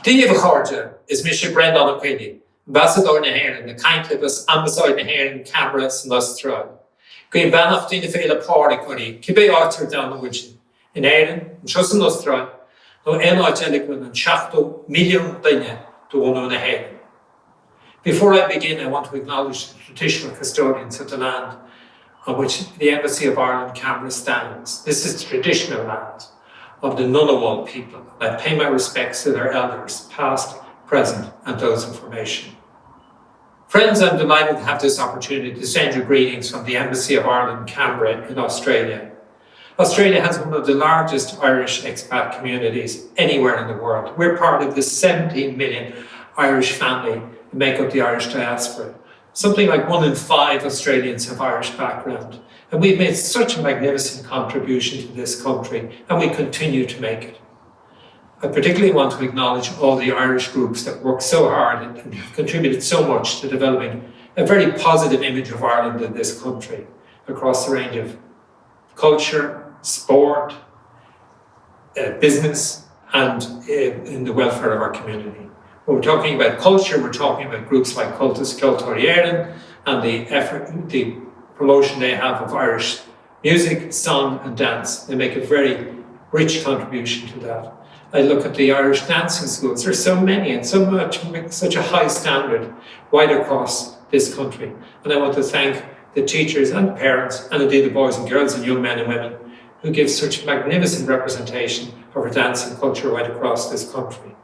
Díobh Cháirde is Mr. Brendan O'Quilly, Ambassador na Héireann, na Caintlibus Ambassador na Héireann Camera san Austrráil. Guím bannach dína féile pára chuí, cibé áitir dan na bhuisin. In Éireann, an Seos an Austrráil, nó áitélig an 7 milliún duine do bhunú na Héireann. Before I begin, I want to acknowledge the traditional custodians of the land on which the Embassy of Ireland Canberra stands. This is the traditional land of the Ngunnawal people. I pay my respects to their elders, past, present, and those in formation. Friends, I'm delighted to have this opportunity to send you greetings from the Embassy of Ireland Canberra in Australia. Australia has one of the largest Irish expat communities anywhere in the world. We're part of the 17 million Irish family that make up the Irish diaspora. Something like 1 in 5 Australians have Irish background. And we've made such a magnificent contribution to this country, and we continue to make it. I particularly want to acknowledge all the Irish groups that work so hard and have contributed so much to developing a very positive image of Ireland in this country across the range of culture, sport, business, and in the welfare of our community. When we're talking about culture, we're talking about groups like Cultus Cultúr Éireann and the promotion they have of Irish music, song and dance. They make a very rich contribution to that. I look at the Irish dancing schools. There's so many and such a high standard right across this country. And I want to thank the teachers and parents, and indeed the boys and girls and young men and women who give such magnificent representation of our dance and culture right across this country.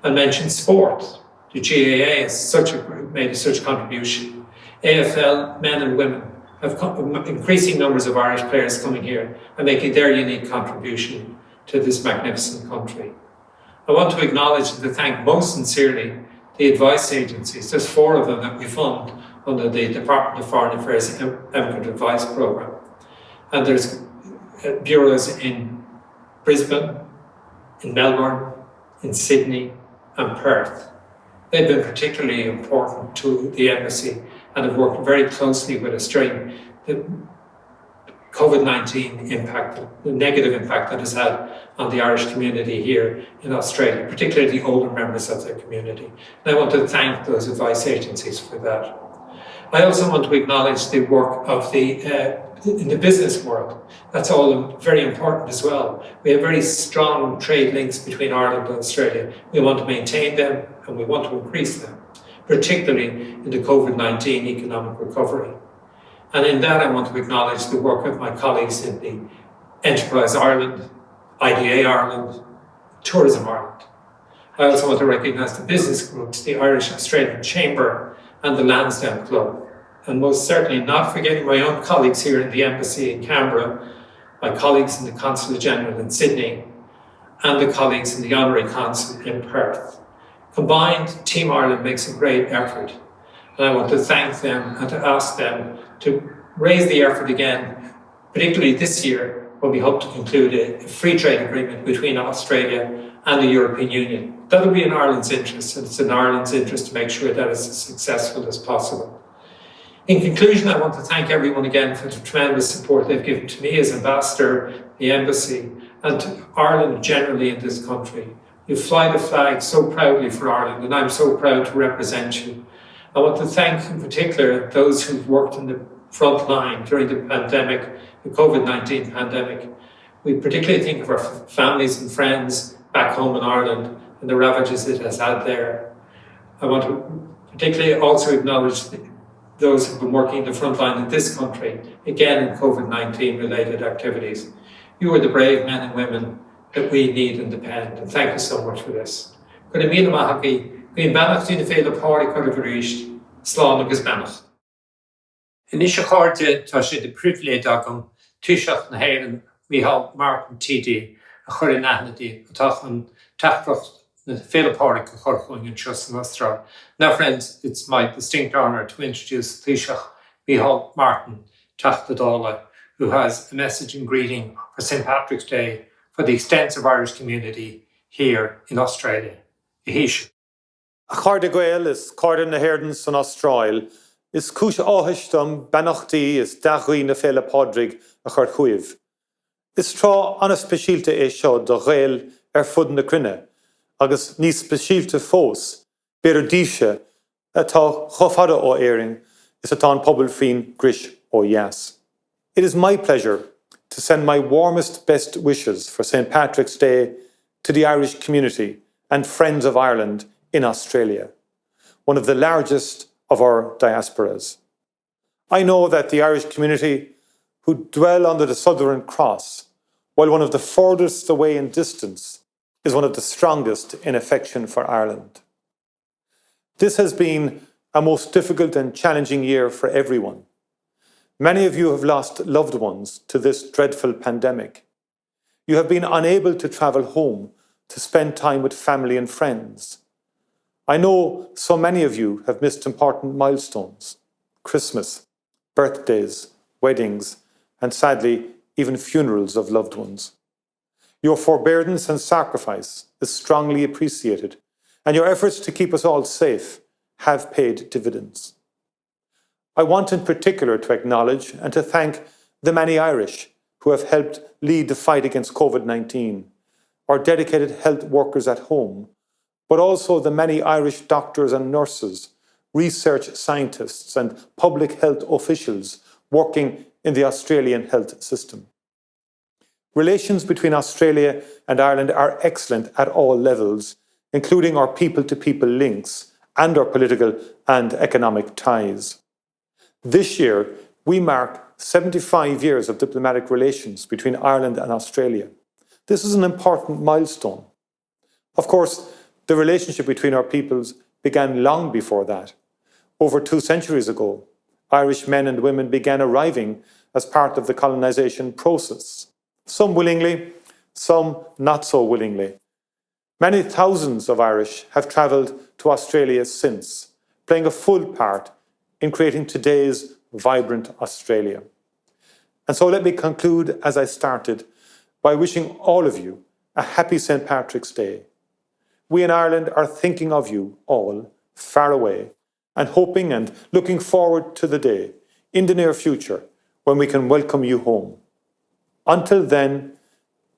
I mentioned sport. The GAA has made such contribution. AFL men and women have increasing numbers of Irish players coming here and making their unique contribution to this magnificent country. I want to acknowledge and to thank most sincerely the advice agencies. There's 4 of them that we fund under the Department of Foreign Affairs Emigrant Advice Programme. And there's bureaus in Brisbane, in Melbourne, in Sydney and Perth. They've been particularly important to the embassy and have worked very closely with us during the COVID-19 impact, the negative impact that has had on the Irish community here in Australia, particularly the older members of their community. And I want to thank those advice agencies for that. I also want to acknowledge the work of in the business world. That's all very important as well. We have very strong trade links between Ireland and Australia. We want to maintain them and we want to increase them, particularly in the COVID-19 economic recovery. And in that, I want to acknowledge the work of my colleagues in the Enterprise Ireland, IDA Ireland, Tourism Ireland. I also want to recognise the business groups, the Irish Australian Chamber and the Lansdowne Club. And most certainly not forgetting my own colleagues here in the Embassy in Canberra, my colleagues in the Consulate General in Sydney, and the colleagues in the Honorary Consul in Perth. Combined, Team Ireland makes a great effort. And I want to thank them and to ask them to raise the effort again, particularly this year, when we hope to conclude a free trade agreement between Australia and the European Union. That will be in Ireland's interest, and it's in Ireland's interest to make sure that it's as successful as possible. In conclusion, I want to thank everyone again for the tremendous support they've given to me as ambassador, the embassy, and to Ireland generally in this country. You fly the flag so proudly for Ireland, and I'm so proud to represent you. I want to thank in particular those who've worked in the front line during the pandemic, the COVID-19 pandemic. We particularly think of our families and friends back home in Ireland and the ravages it has had there. I want to particularly also acknowledge those who've been working in the front line in this country, again in COVID-19 related activities. You are the brave men and women that we need and depend, and thank you so much for this. Cúna míle maithagí, Guím bannach dína féile pára chuir go ríist, slán agus bannach. Inis a Cháirde tá sé de priviléged agam Taoiseach na Héireann Mícheál Martin TD a chur in aithneadí atá an teachtacht na féile pára go chorchóing in Seos an Austrráil. Now friends, it's my distinct honour to introduce Taoiseach Mícheál Martin Teachtadála, who has a message and greeting for St. Patrick's Day for the extensive Irish community here in Australia. Ihish. A Cháirde Gael is Cháirde na Héireann san Austrráil, is cúis áthaisteam benachtaí is dachaí na féile pádraig a chur chuimh. Is trá anna speisialta é seo do Gael fud na cruinne, agus níos speisialte fós, beidir díse atá chofada ó éiring is atá an pobl fin gris ó Yas. It is my pleasure to send my warmest best wishes for St. Patrick's Day to the Irish community and Friends of Ireland in Australia, one of the largest of our diasporas. I know that the Irish community who dwell under the Southern Cross, while one of the furthest away in distance, is one of the strongest in affection for Ireland. This has been a most difficult and challenging year for everyone. Many of you have lost loved ones to this dreadful pandemic. You have been unable to travel home to spend time with family and friends. I know so many of you have missed important milestones, Christmas, birthdays, weddings, and sadly, even funerals of loved ones. Your forbearance and sacrifice is strongly appreciated, and your efforts to keep us all safe have paid dividends. I want in particular to acknowledge and to thank the many Irish who have helped lead the fight against COVID-19, our dedicated health workers at home, but also the many Irish doctors and nurses, research scientists and public health officials working in the Australian health system. Relations between Australia and Ireland are excellent at all levels, including our people-to-people links and our political and economic ties. This year, we mark 75 years of diplomatic relations between Ireland and Australia. This is an important milestone. Of course, the relationship between our peoples began long before that. Over 2 centuries ago, Irish men and women began arriving as part of the colonisation process. Some willingly, some not so willingly. Many thousands of Irish have travelled to Australia since, playing a full part in creating today's vibrant Australia. And so let me conclude as I started by wishing all of you a happy St. Patrick's Day. We in Ireland are thinking of you all far away and hoping and looking forward to the day in the near future when we can welcome you home. Until then,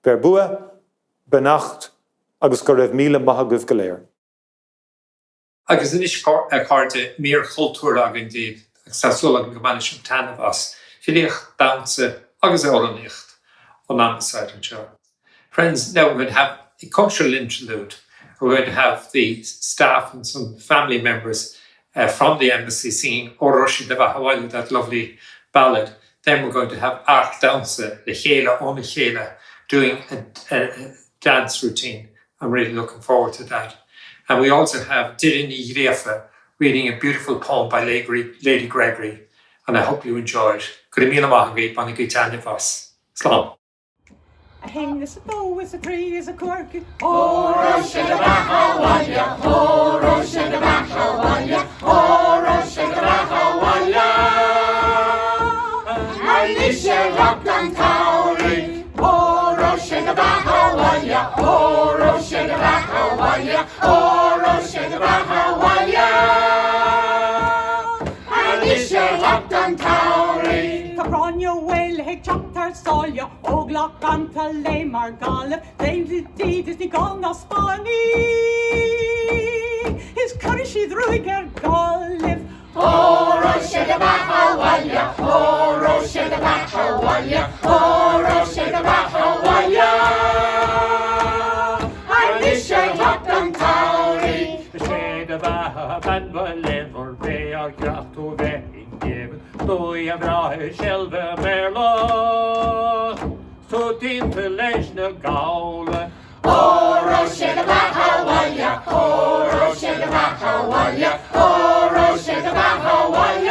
Berbua, Benacht, agus go raibh míle maith agaibh go léir. Agus inis cárte mír chultúr agin díobh ag sasúil agin go manis an tanmh as, filioch damsa agus eolaníocht on Amoside and Joe. Friends, now we're going to have a cultural interlude. We're going to have the staff and some family members from the embassy singing O Roshi de Bahawali, that lovely ballad. Then we're going to have Arch Dansa, the Chela, on the Chela, doing a dance routine. I'm really looking forward to that. And we also have Dirini Refa reading a beautiful poem by Lady Gregory. And I hope you enjoy it. Grimila Mahagit, Banagitani Slán. A hen is a bow, is a tree, is a cork. O Rosh Hashanah, O Rosh Hashanah, O Rosh Hashanah. Alicia rock and Tauri. O Rosh Hashanah, O Rosh Hashanah, O Rosh Hashanah. Alicia rock and Tauri. Cabronio well, he chopped her solia, Oglock until lay Margala, they did is the gong of Spani. His curry she ruiger golif. O Rosh Hashanah, O Rosh Hashanah, O Rosh Hashanah. Alicia rock and Tauri. The shade of a band will lever be a graft to be given. Do you bra shelve merlo? So deep to leis na gaule. O Rosh Hashanah, O Rosh Hashanah, O Rosh Hashanah.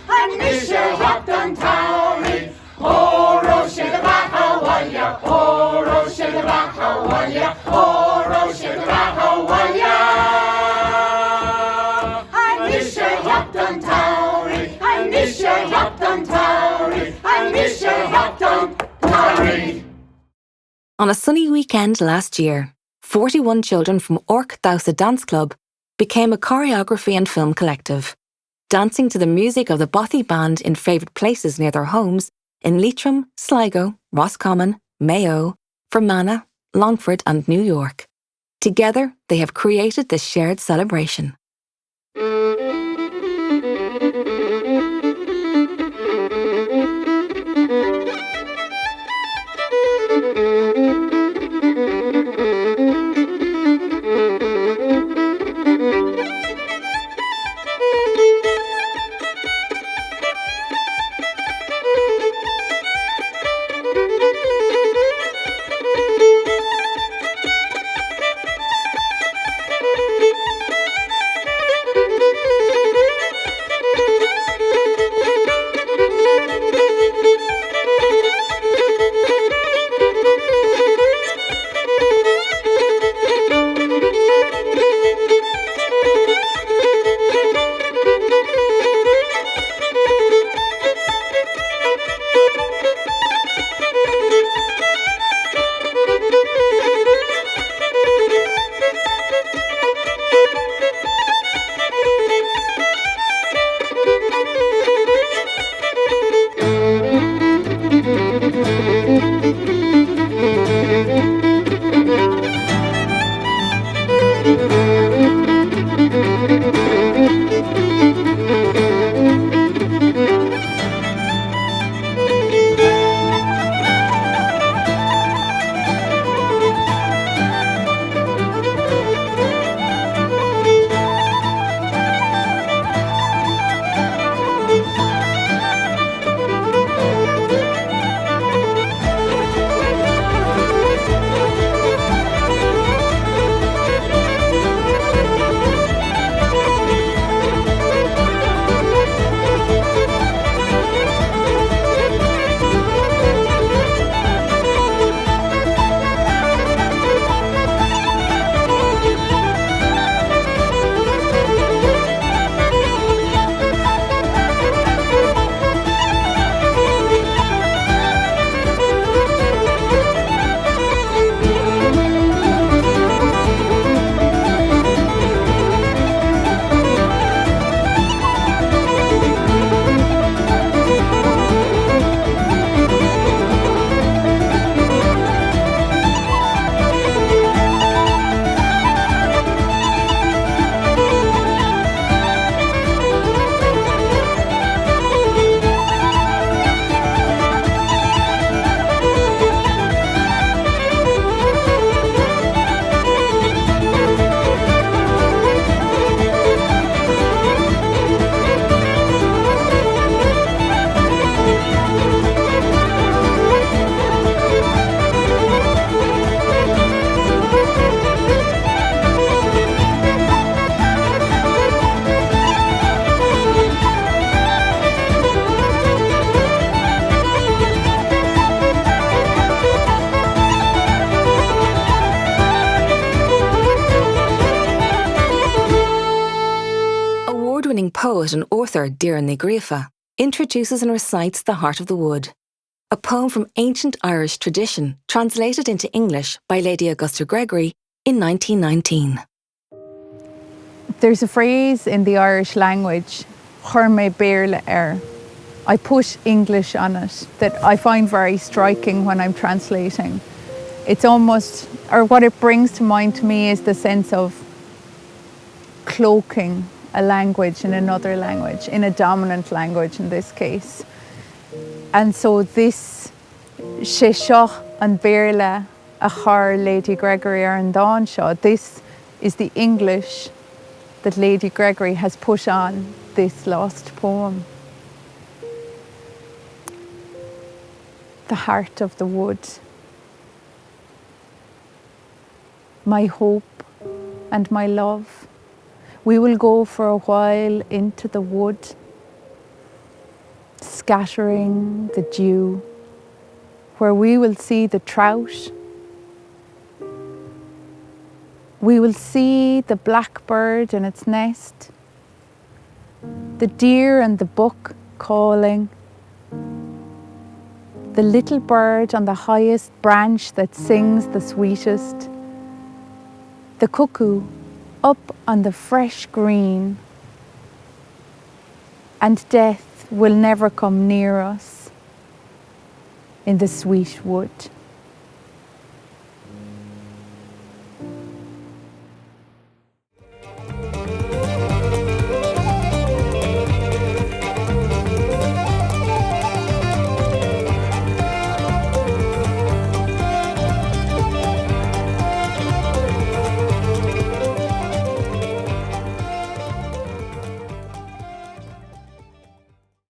Alicia rock and Tauri. O Rosh Hashanah, O Rosh Hashanah, O Rosh Hashanah. Alicia rock and Tauri. Alicia rock and Tauri. Alicia rock and Tauri. On a sunny weekend last year, 41 children from Orc Dowsa Dance Club became a choreography and film collective, dancing to the music of the Bothy Band in favourite places near their homes in Leitrim, Sligo, Roscommon, Mayo, Fermanagh, Longford, and New York. Together, they have created this shared celebration. Award-winning poet and author Deireadh Ní Ghríofa introduces and recites The Heart of the Wood, a poem from ancient Irish tradition translated into English by Lady Augusta Gregory in 1919. There's a phrase in the Irish language, chuir mé béarla air. I put English on it that I find very striking when I'm translating. It's almost, or what it brings to mind to me is the sense of cloaking a language in another language, in a dominant language in this case. And so this sé seo an béarla a chur Lady Gregory ar an dáin seo, this is the English that Lady Gregory has put on this lost poem. The Heart of the Wood. My hope and my love, we will go for a while into the wood, scattering the dew, where we will see the trout. We will see the blackbird in its nest, the deer and the buck calling, the little bird on the highest branch that sings the sweetest, the cuckoo up on the fresh green, and death will never come near us in the sweet wood.